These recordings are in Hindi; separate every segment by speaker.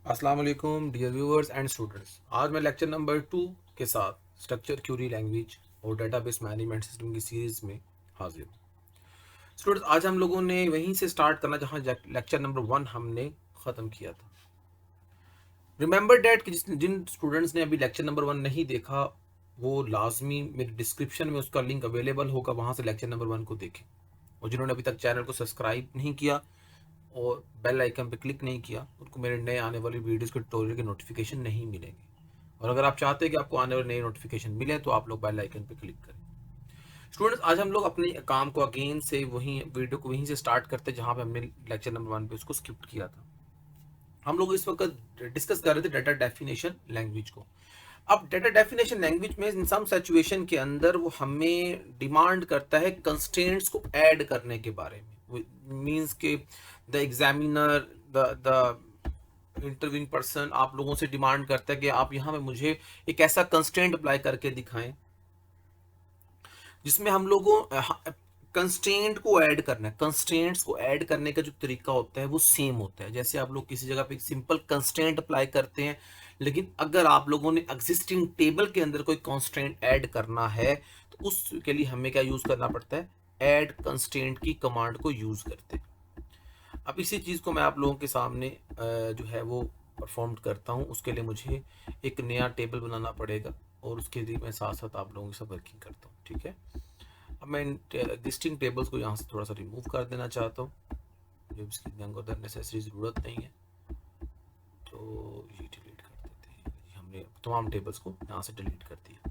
Speaker 1: अस्सलाम वालेकुम डियर व्यूअर्स एंड स्टूडेंट्स। आज मैं लेक्चर नंबर 2 के साथ स्ट्रक्चर क्यूरी लैंग्वेज और डेटाबेस मैनेजमेंट सिस्टम की सीरीज में हाजिर हूँ। स्टूडेंट्स, आज हम लोगों ने वहीं से स्टार्ट करना जहाँ लेक्चर नंबर 1 हमने ख़त्म किया था। रिमेंबर डैट कि जिन स्टूडेंट्स ने अभी लेक्चर नंबर 1 नहीं देखा, वो लाजमी मेरे डिस्क्रिप्शन में उसका लिंक अवेलेबल होगा, वहाँ से लेक्चर नंबर 1 को देखें। और जिन्होंने अभी तक चैनल को सब्सक्राइब नहीं किया और बेल आइकन पे क्लिक नहीं किया, उनको मेरे नए आने वाली वीडियोस के ट्यूटोरियल के नोटिफिकेशन नहीं मिलेंगे। और अगर आप चाहते हैं कि आपको आने वाले नए नोटिफिकेशन मिले तो आप लोग बेल आइकन पे क्लिक करें। स्टूडेंट्स, आज हम लोग अपने काम को अगेन से वहीं वीडियो को वहीं से स्टार्ट करते हैं जहां पे हमने लेक्चर नंबर 1 पे उसको स्किप किया था। हम लोग इस वक्त डिस्कस कर रहे थे डाटा डेफिनेशन लैंग्वेज को। अब डाटा डेफिनेशन लैंग्वेज में इन सम सिचुएशन के अंदर वो हमें डिमांड करता है कंस्ट्रेंट्स को ऐड करने के बारे में। मींस के the examiner, the interviewing person आप लोगों से डिमांड करता है कि आप यहाँ पे मुझे एक ऐसा कंस्ट्रेंट अप्लाई करके दिखाएं जिसमें हम लोगों कंस्ट्रेंट को ऐड करना है। कंस्ट्रेंट्स को ऐड करने का जो तरीका होता है वो सेम होता है। जैसे आप लोग किसी जगह पे एक सिंपल कंस्ट्रेंट अप्लाई करते हैं, लेकिन अगर आप लोगों ने एग्जिस्टिंग टेबल के अंदर कोई कंस्ट्रेंट ऐड करना है तो उसके लिए हमें क्या यूज करना पड़ता है? ऐड कंस्ट्रेंट की कमांड को यूज करते हैं। अब इसी चीज़ को मैं आप लोगों के सामने जो है वो परफॉर्म करता हूँ। उसके लिए मुझे एक नया टेबल बनाना पड़ेगा और उसके लिए मैं साथ साथ आप लोगों के साथ वर्किंग करता हूँ। ठीक है, अब मैं एग्जिस्टिंग टेबल्स को यहाँ से थोड़ा सा रिमूव कर देना चाहता हूँ, जब इसकी अंदर नेसेसरी ज़रूरत नहीं है तो ये डिलीट कर देते हैं। हमने तमाम टेबल्स को यहाँ से डिलीट कर दिया।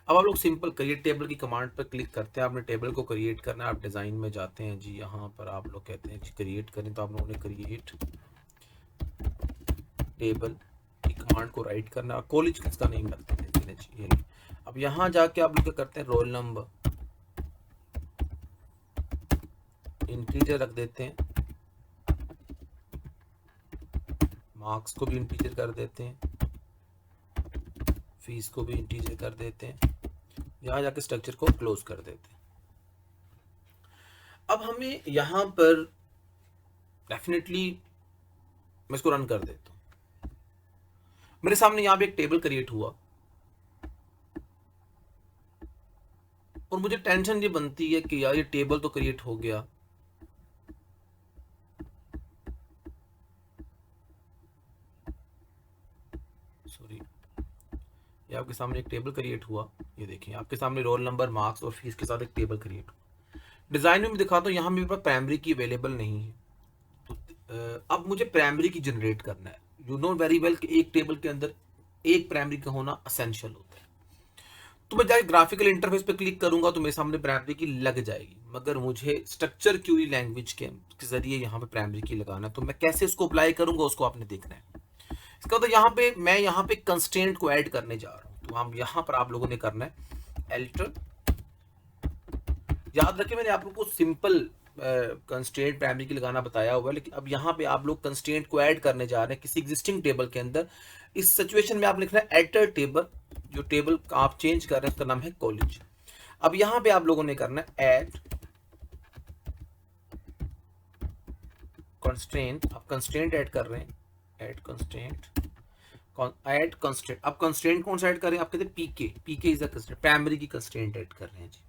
Speaker 1: अब आप लोग सिंपल क्रिएट टेबल की कमांड पर क्लिक करते हैं। आपने टेबल को क्रिएट करना है, आप डिज़ाइन में जाते हैं जी, यहाँ पर आप लोग कहते हैं जी क्रिएट करें, तो आप लोगों ने क्रिएट टेबल की कमांड को राइट करना। कॉलेज किसका नहीं रखते थे। अब यहाँ जाके आप लोग क्या करते हैं? रोल नंबर इंटीजर रख देते हैं, मार्क्स को भी इंटीजर कर देते हैं, फीस को भी इंटीजर कर देते हैं। यहाँ जाके स्ट्रक्चर को क्लोज कर देते हैं। अब हमें यहाँ पर डेफिनेटली मैं इसको रन कर देता हूँ। मेरे सामने यहाँ पे एक टेबल क्रिएट हुआ और मुझे टेंशन ये बनती है कि यार ये टेबल तो क्रिएट हो गया, सॉरी, ये आपके सामने एक टेबल क्रिएट हुआ। ये देखिए आपके सामने रोल नंबर, मार्क्स और फीस के साथ एक टेबल क्रिएट हुआ। डिजाइन में दिखाता हूँ, यहाँ मेरे पास प्राइमरी की अवेलेबल नहीं है। तो अब मुझे प्राइमरी की जनरेट करना है। यू नो वेरी वेल कि एक टेबल के अंदर एक प्राइमरी का होना असेंशियल होता है। तो मैं जाके ग्राफिकल इंटरफेस पे क्लिक करूंगा तो मेरे सामने प्राइमरी की लग जाएगी, मगर मुझे स्ट्रक्चर क्यूरी लैंग्वेज के जरिए यहाँ पे प्राइमरी की लगाना है। तो मैं कैसे इसको अप्लाई करूंगा उसको आपने देखना है। इसका मतलब यहाँ पे मैं यहाँ पे कंस्ट्रेंट को ऐड करने जा रहा हूँ। तो हम यहाँ पर आप लोगों ने करना है एल्टर। याद रखें मैंने आप लोगों को सिंपल कंस्ट्रेंट प्राइमरी की लगाना बताया हुआ है, लेकिन अब यहाँ पे आप लोग कंस्ट्रेंट को ऐड करने जा रहे हैं किसी एग्जिस्टिंग टेबल के अंदर। इस सिचुएशन में आप लिखना है एल्टर टेबल। जो टेबल आप चेंज कर रहे हैं उसका नाम है कॉलेज। अब यहाँ पे आप लोगों ने करना है ऐड कंस्ट्रेंट। आप कंस्ट्रेंट ऐड कर रहे हैं, ऐड कंस्ट्रेंट, ऐड कंस्ट्रेंट। अब कंस्ट्रेंट कौन सा ऐड करें? आप कहते हैं पीके। पीके इज अ कंस्ट्रेंट, प्राइमरी की कंस्ट्रेंट ऐड कर रहे हैं जी।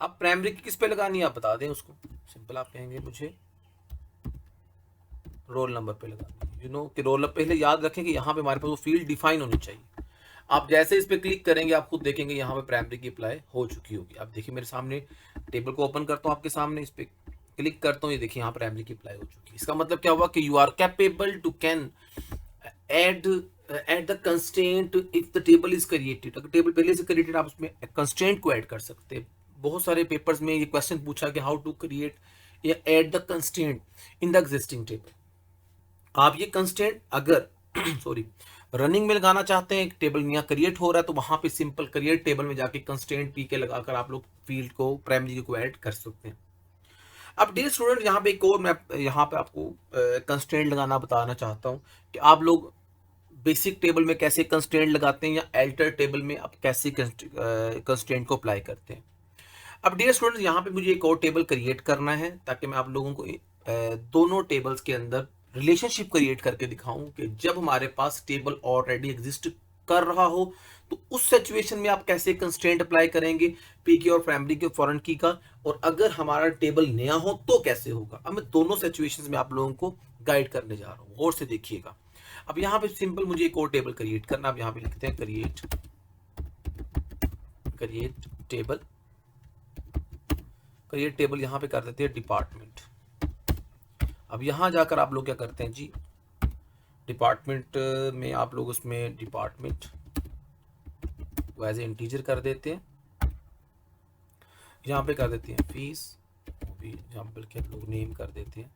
Speaker 1: अब प्राइमरी की किस पे लगानी है आप बता दें उसको। सिंपल आप कहेंगे मुझे रोल नंबर पे लगानी है। यू नो कि रोल नंबर, पहले याद रखें कि यहाँ पे हमारे पास वो फील्ड डिफाइन होनी चाहिए। आप जैसे इस पे क्लिक करेंगे आप खुद देखेंगे यहाँ पे प्राइमरी की अप्लाई हो चुकी होगी। अब देखिए मेरे सामने टेबल को ओपन करता हूँ आपके सामने, इस पे क्लिक करता हूँ, ये देखिए यहाँ प्राइमरी की अप्लाई हो चुकी है। इसका मतलब क्या हुआ कि you are capable to can add at the constraint if the table is created. अगर टेबल पहले से क्रिएटेड आप उसमें कंस्ट्रेंट को ऐड कर सकते हैं। बहुत सारे पेपर्स में ये क्वेश्चन पूछा कि हाउ टू क्रिएट या add the constraint in the existing table. आप ये कंस्ट्रेंट अगर सॉरी रनिंग में लगाना चाहते हैं, एक टेबल यहाँ क्रिएट हो रहा है, तो वहां पे सिंपल क्रिएट टेबल में जाके कंस्ट्रेंट पी के लगाकर आप लोग फील्ड को प्राइमरी को ऐड कर सकते हैं। अब डियर स्टूडेंट, यहाँ पे एक और मैं यहाँ पे आपको कंस्ट्रेंट लगाना बताना चाहता हूँ कि आप लोग बेसिक टेबल में कैसे कंस्ट्रेंट लगाते हैं या एल्टर टेबल में आप कैसे कंस्ट्रेंट को अप्लाई करते हैं। अब डियर स्टूडेंट्स, यहाँ पे मुझे एक और टेबल क्रिएट करना है ताकि मैं आप लोगों को दोनों टेबल्स के अंदर रिलेशनशिप क्रिएट करके दिखाऊं कि जब हमारे पास टेबल ऑलरेडी एग्जिस्ट कर रहा हो तो उस सिचुएशन में आप कैसे कंस्ट्रेंट अप्लाई करेंगे पीके और प्राइमरी के फॉरेन की का, और अगर हमारा टेबल नया हो तो कैसे होगा। अब मैं दोनों सिचुएशंस में आप लोगों को गाइड करने जा रहा हूं, गौर से देखिएगा। अब यहाँ पे सिंपल मुझे एक और टेबल क्रिएट करना, अब यहाँ पे लिखते हैं क्रिएट टेबल। क्रिएट टेबल यहाँ पे कर देते हैं डिपार्टमेंट। अब यहाँ जाकर आप लोग क्या करते हैं जी, डिपार्टमेंट में आप लोग उसमें डिपार्टमेंट को एज ए इंटीजर कर देते हैं, यहाँ पे कर देते हैं फीस, भी एग्जाम्पल के आप लोग नेम कर देते हैं,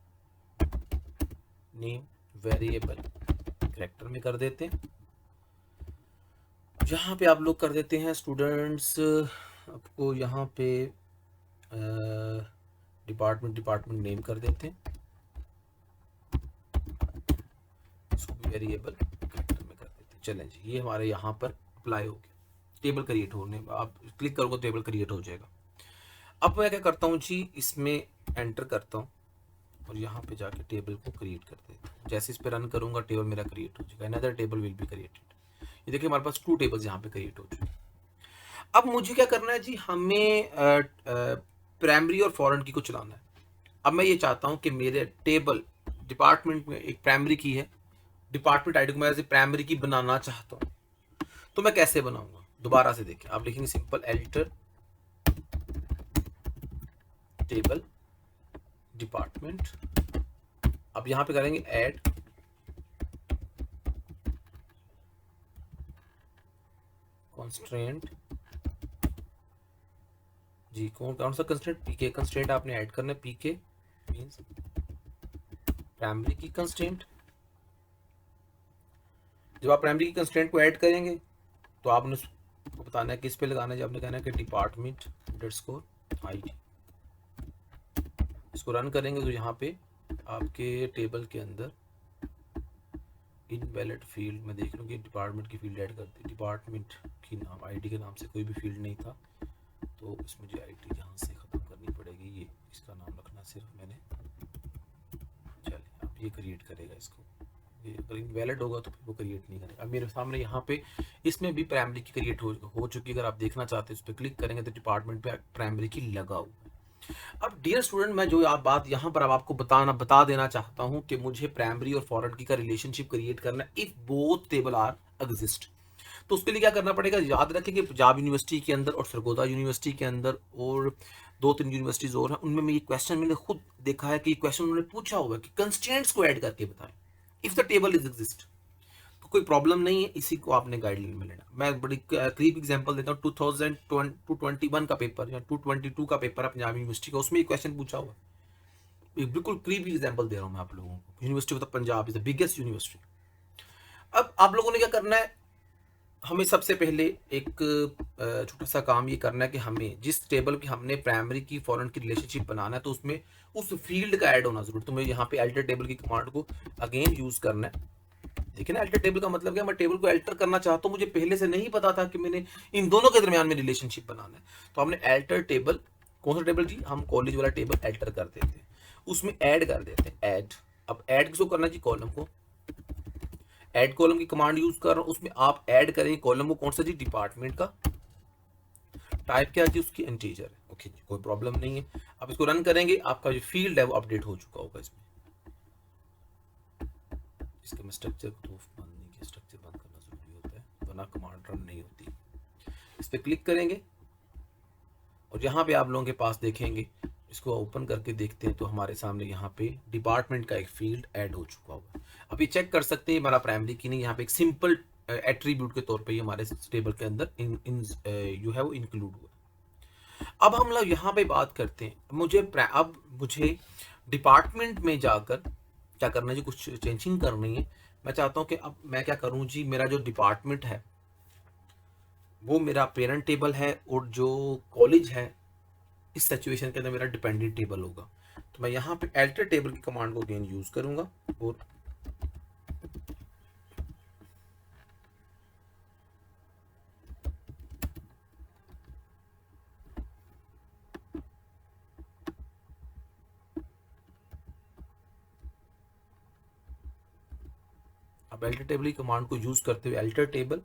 Speaker 1: नेम वेरिएबल कैरेक्टर में कर देते हैं। यहाँ पे आप लोग कर देते हैं स्टूडेंट्स, आपको यहाँ पे डिपार्टमेंट नेम कर देते हैं, इसको भी वेरिएबल कैरेक्टर में कर देते हैं। चलें जी, ये हमारे यहाँ पर अप्लाई हो गया, टेबल क्रिएट होने, आप क्लिक करोगे टेबल क्रिएट हो जाएगा। अब मैं क्या करता हूँ जी, इसमें एंटर करता हूँ और यहाँ पे जाके टेबल को क्रिएट कर देता हूँ। जैसे इस पे रन करूंगा टेबल मेरा क्रिएट हो जाएगा, another table will be created. ये देखिए हमारे पास 2 टेबल्स यहाँ पे क्रिएट हो चुके हैं। अब मुझे क्या करना है जी, हमें प्राइमरी और फॉरेन की को चलाना है। अब मैं ये चाहता हूँ कि मेरे टेबल डिपार्टमेंट में एक प्राइमरी की है, डिपार्टमेंट आईडी को मैं ऐसे प्राइमरी की बनाना चाहता हूँ, तो मैं कैसे बनाऊंगा, दोबारा से देखें, आप लिखेंगे सिंपल एडिटर टेबल डिपार्टमेंट। अब यहां पे करेंगे ऐड कंस्ट्रेंट जी, कौन सा कंस्ट्रेंट, पीके कंस्ट्रेंट आपने ऐड करना है। पीके मींस प्राइमरी की कंस्ट्रेंट। जब आप प्राइमरी की कंस्ट्रेंट को ऐड करेंगे तो आपने उसको बताना है किस पे लगाना है, जब आपने कहना है कि डिपार्टमेंट अंडरस्कोर आईडी। इसको रन करेंगे तो यहाँ पे आपके टेबल के अंदर इनवैलिड फील्ड में देख लूँ कि डिपार्टमेंट की फील्ड ऐड करती, डिपार्टमेंट की नाम आईडी के नाम से कोई भी फील्ड नहीं था, तो इसमें जो आईडी यहाँ से ख़त्म करनी पड़ेगी, ये इसका नाम रखना सिर्फ मैंने। चलिए अब ये क्रिएट करेगा इसको, ये अगर इनवैलिड होगा तो फिर वो क्रिएट नहीं करेगा। अब मेरे सामने यहाँ पे इसमें भी प्राइमरी की क्रिएट हो चुकी है। अगर आप देखना चाहते हैं उस पर क्लिक करेंगे तो डिपार्टमेंट पे प्राइमरी की लगा हुआ है। अब डियर स्टूडेंट, मैं जो आप बात यहाँ पर अब आपको बता देना चाहता हूँ कि मुझे प्राइमरी और फॉरेन की का रिलेशनशिप क्रिएट करना है if both table are exist. तो उसके लिए क्या करना पड़ेगा, याद रखें कि पंजाब यूनिवर्सिटी के अंदर और सरगोदा यूनिवर्सिटी के अंदर और 2-3 यूनिवर्सिटीज और हैं, उनमें ये क्वेश्चन मैंने खुद देखा है कि क्वेश्चन उन्होंने पूछा हुआ है कि कंस्ट्रेंट्स को ऐड करके बताएं if the table is exist. तो कोई प्रॉब्लम नहीं है, इसी को आपने गाइडलाइन में लेना। मैं बड़ी करीब एग्जांपल देता हूँ, 2021 का पेपर या 2022 का पेपर है पंजाब यूनिवर्सिटी का, उसमें एक क्वेश्चन पूछा हुआ है। बिल्कुल करीब एग्जांपल दे रहा हूँ मैं आप लोगों को। University of the Punjab is the biggest university. अब आप लोगों ने क्या करना है, हमें सबसे पहले एक छोटा सा काम ये करना है कि हमें जिस टेबल की हमने प्राइमरी की फॉरेन की रिलेशनशिप बनाना है तो उसमें उस फील्ड का ऐड होना जरूर। तो मैं यहाँ पे अल्टर टेबल की कमांड को अगेन यूज करना है। देखिए ना, अल्टर टेबल का मतलब क्या, मैं टेबल को अल्टर करना चाहता हूँ, मुझे पहले से नहीं पता था कि मैंने इन दोनों के दरमियान में रिलेशनशिप बनाना है। तो हमने अल्टर टेबल, कौन सा टेबल जी, हम कॉलेज वाला टेबल अल्टर कर देते हैं, उसमें ऐड कर देते हैं ऐड। अब ऐड किसको करना जी, कॉलम को। ऐड कॉलम की कमांड यूज कर रहा हूं, उसमें आप ऐड करेंगे कॉलम को, कौन सा जी, डिपार्टमेंट का। टाइप क्या जी, उसकी इंटीजर है। ओके जी, कोई प्रॉब्लम नहीं है। अब इसको रन करेंगे, आपका जो फील्ड है वो अपडेट हो चुका होगा इसमें। इसका मैं स्ट्रक्चर को तो बंद नहीं किया, स्ट्रक्चर बंद करना जरूरी होता है वरना कमांड रन नहीं होती। इस पर क्लिक करेंगे और यहाँ पे आप लोगों के पास देखेंगे, इसको ओपन करके देखते हैं तो हमारे सामने यहाँ पे डिपार्टमेंट का एक फील्ड ऐड हो चुका होगा। अब ये चेक कर सकते हैं हमारा प्राइमरी की नहीं, यहाँ पे एक सिंपल एट्रीब्यूट के तौर पे हमारे टेबल के अंदर यू हैव इंक्लूड हुआ। अब हम लोग यहाँ पे बात करते हैं, अब मुझे डिपार्टमेंट में जाकर क्या करना है जी, कुछ चेंजिंग करनी है। मैं चाहता हूँ कि अब मैं क्या करूँ जी, मेरा जो डिपार्टमेंट है वो मेरा पेरेंट टेबल है और जो कॉलेज है इस सिचुएशन के अंदर मेरा डिपेंडेंट टेबल होगा। तो मैं यहाँ पे अल्टर टेबल की कमांड को अगेन यूज करूंगा और आप अल्टर टेबल की कमांड को यूज करते हुए अल्टर टेबल,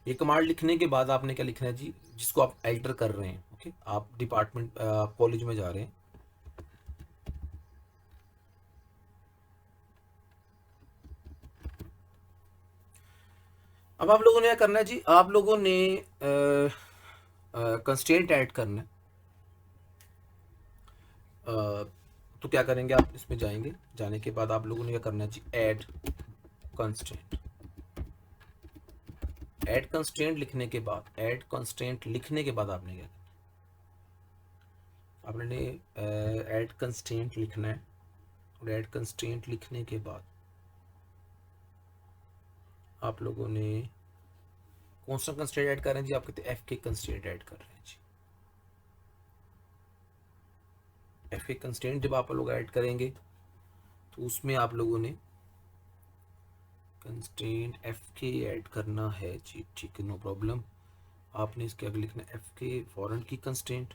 Speaker 1: ये कमांड लिखने के बाद आपने क्या लिखना है जी, जिसको आप अल्टर कर रहे हैं। ओके, आप डिपार्टमेंट कॉलेज में जा रहे हैं, अब आप लोगों ने क्या करना है जी, आप लोगों ने कंस्ट्रेंट ऐड करना है। तो क्या करेंगे, आप इसमें जाएंगे, जाने के बाद आप लोगों ने क्या करना है जी, ऐड कंस्ट्रेंट। ऐड कंस्ट्रेंट लिखने के बाद, ऐड कंस्ट्रेंट लिखने के बाद आपने क्या, आपने ऐड कंस्ट्रेंट लिखना है। और ऐड कंस्ट्रेंट लिखने के बाद आप लोगों ने कौन सा कंस्ट्रेंट ऐड कर रहे हैं जी, आप कहते हैं एफ के कंस्ट्रेंट ऐड कर रहे हैं जी। एफ के कंस्ट्रेंट जब आप लोग ऐड करेंगे तो उसमें आप लोगों ने कंस्ट्रेंट एफ के ऐड करना है जी, ठीक है, नो प्रॉब्लम। आपने इसके आगे लिखना एफ के फॉरेन की कंस्ट्रेंट,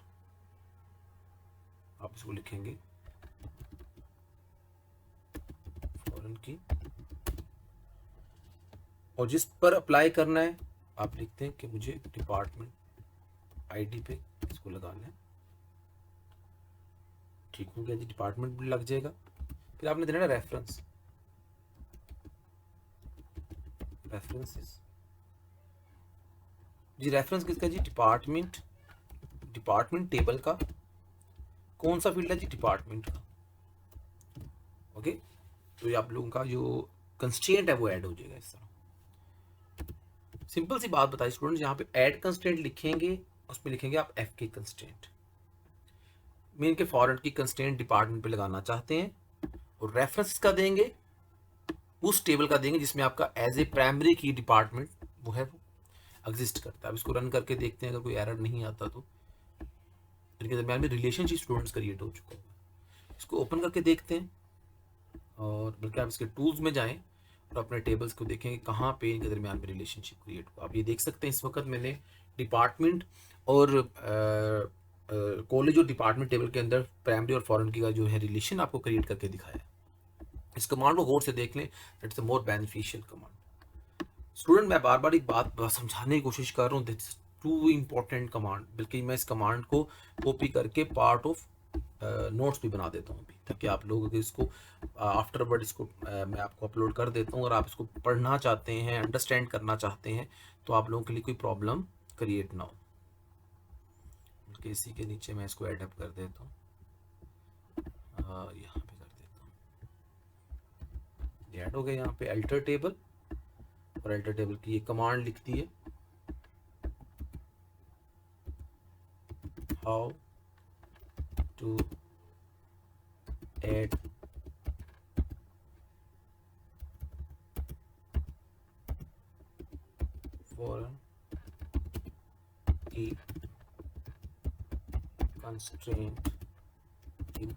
Speaker 1: आप इसको लिखेंगे फॉरेन की, और जिस पर अप्लाई करना है आप लिखते हैं कि मुझे डिपार्टमेंट आईडी पे इसको लगाना है। ठीक हो गया जी, डिपार्टमेंट भी लग जाएगा। फिर आपने देना रेफरेंस, रेफरेंसेस जी, रेफरेंस किसका जी, डिपार्टमेंट, डिपार्टमेंट टेबल का कौन सा फील्ड है जी, डिपार्टमेंट का। ओके, तो ये आप लोगों का जो कंस्ट्रेंट है वो ऐड हो जाएगा इस तरह। सिंपल सी बात बताइए स्टूडेंट्स, यहाँ पे ऐड कंस्ट्रेंट लिखेंगे, उसमें लिखेंगे आप एफ के कंस्ट्रेंट, मीन के फॉरेन की कंस्ट्रेंट डिपार्टमेंट पे लगाना चाहते हैं, और रेफरेंस का देंगे उस टेबल का देंगे जिसमें आपका एज ए प्राइमरी की डिपार्टमेंट वो है, वो एग्जिस्ट करता है। अब इसको रन करके देखते हैं, अगर कोई एरर नहीं आता तो इनके दरमियान में रिलेशनशिप स्टूडेंट्स क्रिएट हो चुका है। इसको ओपन करके देखते हैं, और बल्कि आप इसके टूल्स में जाएं और अपने टेबल्स को देखेंगे कहाँ पे इनके दरमियान में रिलेशनशिप क्रिएट हुआ। आप ये देख सकते हैं इस वक्त मैंने डिपार्टमेंट और कॉलेज और डिपार्टमेंट टेबल के अंदर प्राइमरी और फॉरेन की का जो है रिलेशन आपको क्रिएट करके दिखाया है। इस कमांड को गौर से देख लें, that's a more beneficial command. Student, मैं बार बार एक बात समझाने की कोशिश कर रहा हूँ, दैट्स टू इम्पोर्टेंट कमांड, बल्कि मैं इस कमांड को कॉपी करके पार्ट ऑफ नोट्स भी बना देता हूँ, ताकि आप लोग अगर इसको आफ्टरवर्ड इसको मैं आपको अपलोड कर देता हूँ, और आप इसको पढ़ना चाहते हैं, अंडरस्टैंड करना चाहते हैं, तो आप लोगों के लिए कोई प्रॉब्लम क्रिएट ना हो। इसी के नीचे मैं इसको एडअप कर देता हूँ, यहाँ पे कर देता हूँ, ऐड हो गया यहाँ पे अल्टर टेबल, और अल्टर टेबल की ये कमांड लिखती है हाउ टू ऐड फॉरेन की constraint in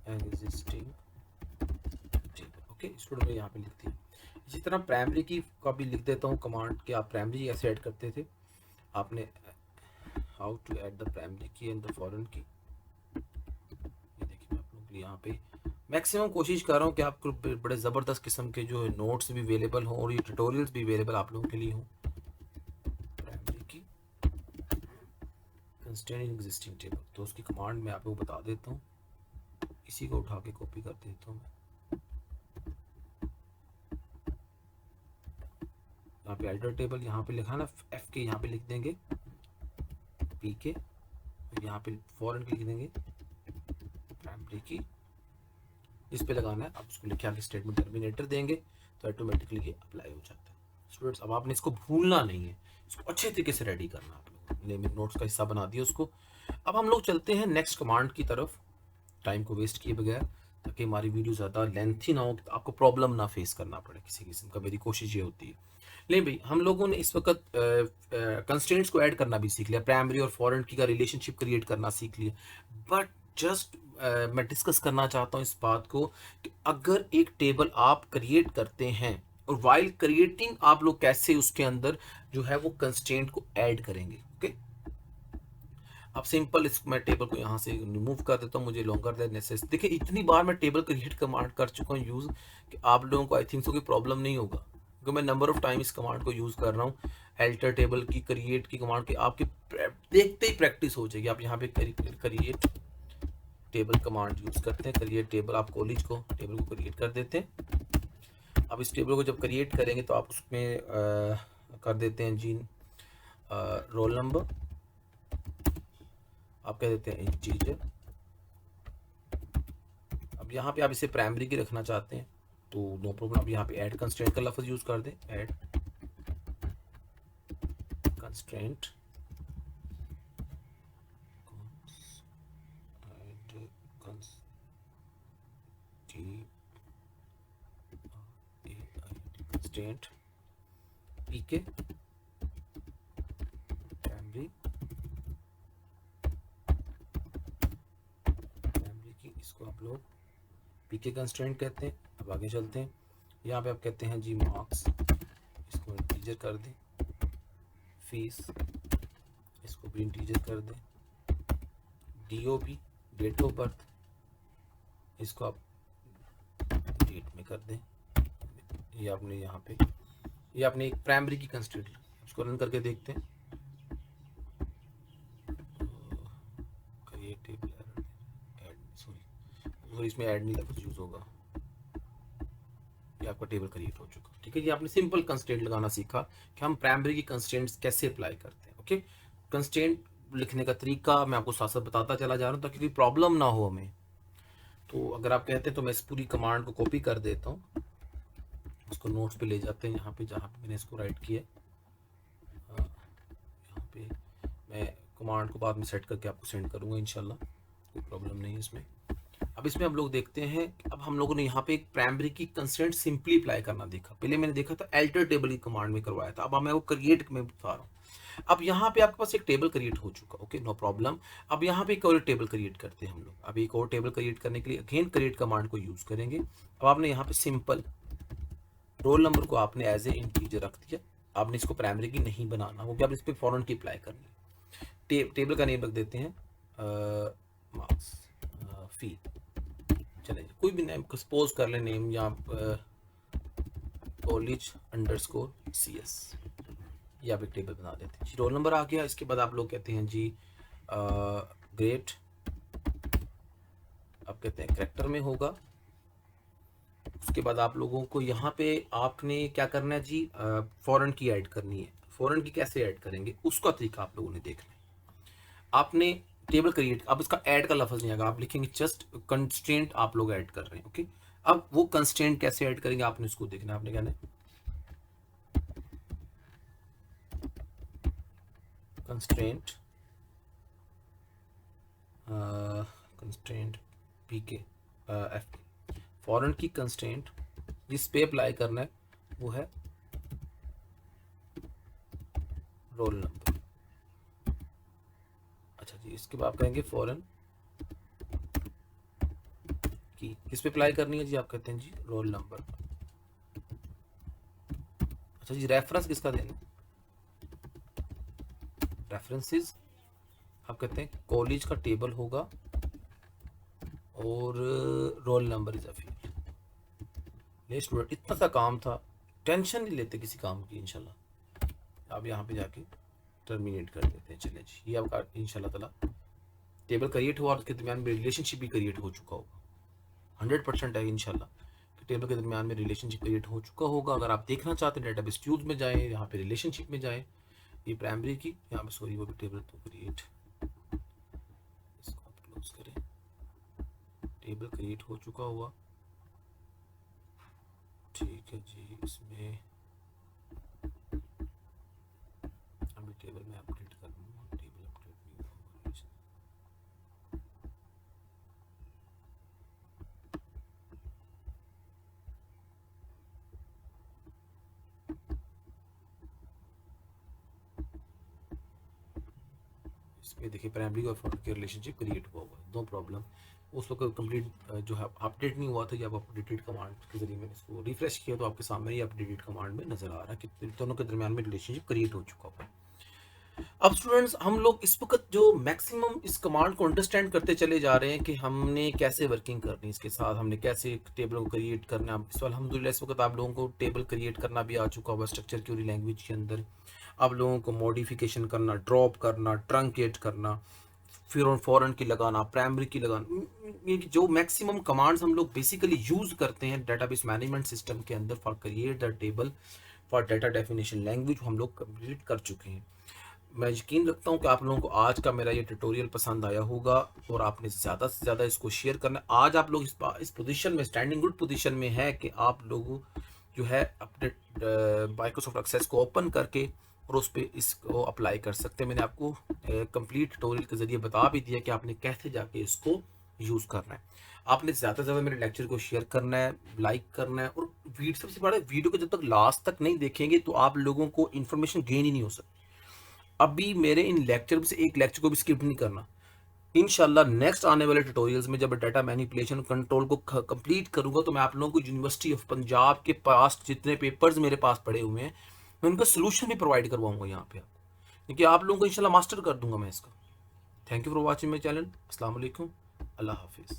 Speaker 1: existing table. Okay student, यहाँ पे लिखती है। इसी तरह प्राइमरी की का भी लिख देता हूँ कमांड कि आप प्राइमरी ऐसे ऐड करते थे, आपने how to add the primary key and the foreign key. ये देखिए मैं आप लोगों के लिए यहाँ पे मैक्सिमम कोशिश कर रहा हूँ कि आपको बड़े ज़बरदस्त किस्म के जो नोट्स भी अवेलेबल हों और ये ट्यूटोरियल्स भी अवेलेबल आप लोगों के लिए हों। प्राइमरी की कंस्ट्रेंट इन एग्जिस्टिंग टेबल, तो उसकी कमांड मैं आपको बता देता हूँ, इसी को उठा के कॉपी कर देता हूँ। यहाँ पे अल्टर टेबल यहाँ पे लिखा ना एफ के, यहाँ पे लिख देंगे पी के, यहाँ पे फॉरेन की लिख देंगे प्राइमरी की, इस पे लगाना है, आप उसको लिखे आगे स्टेटमेंट टर्मिनेटर देंगे तो ऑटोमेटिकली ये अप्लाई हो जाता है। स्टूडेंट्स, अब आपने इसको भूलना नहीं है, इसको अच्छे तरीके से रेडी करना आप लोग, मैंने नोट्स का हिस्सा बना दिया उसको। अब हम लोग चलते हैं नेक्स्ट कमांड की तरफ, टाइम को वेस्ट किए बगैर, ताकि हमारी वीडियो ज़्यादा लेंथी ना हो, आपको प्रॉब्लम ना फेस करना पड़े किसी किस्म का, मेरी कोशिश ये होती है। लेकिन भाई हम लोगों ने इस वक्त कंस्ट्रेंट्स को ऐड करना भी सीख लिया, प्राइमरी और फॉरेन की का रिलेशनशिप क्रिएट करना सीख लिया, बट जस्ट मैं डिस्कस करना चाहता हूँ इस बात को कि अगर एक टेबल आप क्रिएट करते हैं और वाइल क्रिएटिंग आप लोग कैसे उसके अंदर जो है वो कंस्ट्रेंट को ऐड करेंगे। ओके, अब सिंपल इस मैं टेबल को यहाँ से रिमूव कर देता हूँ, मुझे लॉन्गर देन नेसेसरी। देखिए इतनी बार मैं टेबल क्रिएट कमांड कर चुका हूँ यूज़ कि आप लोगों को आई थिंक सो कोई प्रॉब्लम नहीं होगा, क्योंकि मैं नंबर ऑफ टाइम इस कमांड को यूज़ कर रहा हूँ। एल्टर टेबल की क्रिएट की कमांड की आपकी देखते ही प्रैक्टिस हो जाएगी। आप यहाँ पे क्रिएट टेबल कमांड यूज़ करते हैं। क्रिएट टेबल, आप कॉलेज को टेबल को क्रिएट कर देते हैं। अब इस टेबल को जब क्रिएट करेंगे तो आप उसमें कर देते हैं जी रोल नंबर, आप कह देते हैं इंटीजर। अब यहाँ पे आप इसे प्राइमरी की रखना चाहते हैं तो नो प्रॉब्लम, आप यहाँ पे ऐड कंस्ट्रेंट का लफ्ज़ यूज़ कर दें। ऐड कंस्ट्रेंट, कंस्ट्रेंट पीके प्राइमरी की, इसको आप लोग पीके कंस्ट्रेंट कहते हैं। अब आगे चलते हैं, यहाँ पे आप कहते हैं जी मार्क्स, इसको इंटीजर कर दें। फीस, इसको भी इंटीजर कर दें। डीओपी, डेट ऑफ बर्थ, इसको आप डेट में कर दें। ये आपने यहाँ पे, ये आपने एक प्राइमरी की कंस्ट्रेंट, उसको रन करके देखते हैं। क्रिएट टेबल ऐड, सॉरी इसमें ऐड नहीं लफ्ज़ यूज़ होगा। ये आपका टेबल क्रिएट हो चुका। ठीक है, ये आपने सिंपल कंस्ट्रेंट लगाना सीखा कि हम प्राइमरी की कंस्ट्रेंट्स कैसे अप्लाई करते हैं। ओके, कंस्ट्रेंट लिखने का तरीका मैं आपको साथ साथ बताता चला जा रहा हूँ ताकि कोई प्रॉब्लम ना हो हमें। तो अगर आप कहते हैं तो मैं इस पूरी कमांड को कॉपी कर देता हूँ, उसको नोट्स पे ले जाते हैं, यहाँ पे जहाँ पे मैंने इसको राइट किया। यहाँ पे मैं कमांड को बाद में सेट करके आपको सेंड करूँगा इंशाल्लाह, कोई प्रॉब्लम नहीं है इसमें। अब इसमें हम लोग देखते हैं, अब हम लोगों ने यहाँ पे एक प्राइमरी की कंस्ट्रेंट सिंपली अप्लाई करना देखा। पहले मैंने देखा था एल्टर टेबल की कमांड में करवाया था, अब मैं वो क्रिएट में बता रहा हूँ। अब यहाँ पे आपके पास एक टेबल क्रिएट हो चुका, ओके नो प्रॉब्लम। अब यहाँ पे एक और टेबल क्रिएट करते हैं हम लोग। अब एक और टेबल क्रिएट करने के लिए अगेन क्रिएट कमांड को यूज करेंगे। अब आपने यहाँ पे सिंपल रोल नंबर को आपने एज ए इंटीजर रख दिया। आपने इसको प्राइमरी की नहीं बनाना, क्योंकि आप इस पर फॉरन की अप्लाई करनी है। टेबल का नेम रख देते हैं मार्क्स फी, चले कोई भी नेम सपोज कर ले नेम, या कॉलेज अंडरस्कोर CS, ये आप एक टेबल बना देते हैं। रोल नंबर आ गया। इसके बाद आप लोग कहते हैं जी ग्रेड, आप कहते हैं करेक्टर में होगा। उसके बाद आप लोगों को यहाँ पे आपने क्या करना है जी, फॉरेन की ऐड करनी है। फॉरेन की कैसे ऐड करेंगे उसका तरीका आप लोगों ने देखना है। आपने टेबल क्रिएट, अब इसका ऐड का लफ्ज नहीं आएगा, आप लिखेंगे जस्ट कंस्ट्रेंट आप लोग ऐड कर रहे हैं। ओके, अब वो कंस्ट्रेंट कैसे ऐड करेंगे आपने उसको देखना है। आपने कहना है कंस्ट्रेंट कंस्ट्रेंट पीके एफ, फॉरेन की कंस्ट्रेंट जिस पे अप्लाई करना है वो है रोल नंबर। अच्छा जी, इसके बाद आप कहेंगे फॉरेन की किस पे अप्लाई करनी है जी, आप कहते हैं जी रोल नंबर। अच्छा जी, रेफरेंस किसका देना है, रेफरेंसेस आप कहते हैं कॉलेज का टेबल होगा और roll number is a field. ले स्टूडेंट, इतना सा काम था, टेंशन नहीं लेते किसी काम की इंशाल्लाह। आप यहाँ पे जाके टर्मिनेट कर देते हैं। चले जी, ये आपका इंशाल्लाह ताला टेबल क्रिएट हुआ और उसके दरमियान में रिलेशनशिप भी क्रिएट हो चुका होगा। 100% है इंशाल्लाह कि टेबल के दरमियान में रिलेशनशिप क्रिएट हो चुका होगा। अगर आप देखना चाहते हैं डेटाबेस ट्यूज में जाएं, यहाँ पे रिलेशनशिप में जाएं, ये प्राइमरी की यहाँ पे सॉरी वो भी टेबल तो क्रिएट, इसको आप क्लोज करें, टेबल क्रिएट हो चुका हुआ। ठीक है जी, इसमें अभी टेबल में अपडेट कर दूँगा, टेबल अपडेट नहीं होगा। इसमें देखिए प्राइमरी और फॉरेन के रिलेशनशिप क्रिएट हुआ हुआ है, नो प्रॉब्लम। उस वक्त कंप्लीट जो है अपडेट नहीं हुआ था, जब अपडेटेड कमांड के जरिए मैंने इसको रिफ्रेश किया तो आपके सामने ही अपडेटेड कमांड में नजर आ रहा है कि दोनों के दरमियान में रिलेशनशिप क्रिएट हो चुका हुआ है। अब स्टूडेंट्स हम लोग इस वक़्त जो मैक्सिमम इस कमांड को अंडरस्टैंड करते चले जा रहे हैं कि हमने कैसे वर्किंग करनी है इसके साथ, हमने कैसे एक टेबल को क्रिएट करना है। इस अल्हम्दुलिल्लाह इस वक़्त आप लोगों को टेबल क्रिएट करना भी आ चुका होगा स्ट्रक्चर क्वेरी लैंग्वेज के अंदर। आप लोगों को मॉडिफिकेशन करना, ड्रॉप करना, ट्रंकेट करना, फिर और फॉरेन की लगाना, प्राइमरी की लगाना, ये जो मैक्सिमम कमांड्स हम लोग बेसिकली यूज़ करते हैं डेटाबेस मैनेजमेंट सिस्टम के अंदर for create the table for data definition language, हम लोग कंप्लीट कर चुके हैं। मैं यकीन रखता हूँ कि आप लोगों को आज का मेरा ये ट्यूटोरियल पसंद आया होगा और आपने ज़्यादा से ज़्यादा इसको शेयर करना है। आज आप लोग इस पोजीशन में, स्टैंडिंग गुड पोजीशन में है कि आप लोग जो है अपने माइक्रोसॉफ्ट एक्सेस को ओपन करके और उस पर इसको अप्लाई कर सकते हैं। मैंने आपको कंप्लीट ट्यूटोरियल के ज़रिए बता भी दिया कि आपने कैसे जाके इसको यूज़ करना है। आपने ज़्यादा से ज़्यादा मेरे लेक्चर को शेयर करना है, लाइक करना है, और सबसे बड़ा वीडियो को जब तक लास्ट तक नहीं देखेंगे तो आप लोगों को इन्फॉर्मेशन गेन ही नहीं हो सकती। अभी मेरे इन लेक्चर से एक लेक्चर को भी स्किप नहीं करना। इंशाल्लाह नेक्स्ट आने वाले ट्यूटोरियल्स में जब डाटा मैनिपुलेशन कंट्रोल को कंप्लीट करूंगा तो मैं आप लोगों को यूनिवर्सिटी ऑफ पंजाब के पास जितने पेपर्स मेरे पास पड़े हुए हैं मैं उनका सोल्यूशन भी प्रोवाइड करवाऊंगा यहाँ पे आपको, क्योंकि आप लोगों को इंशाल्लाह मास्टर कर दूंगा मैं इसका। Thank you for watching my channel. अस्सलाम वालेकुम, अल्लाह हाफिज़।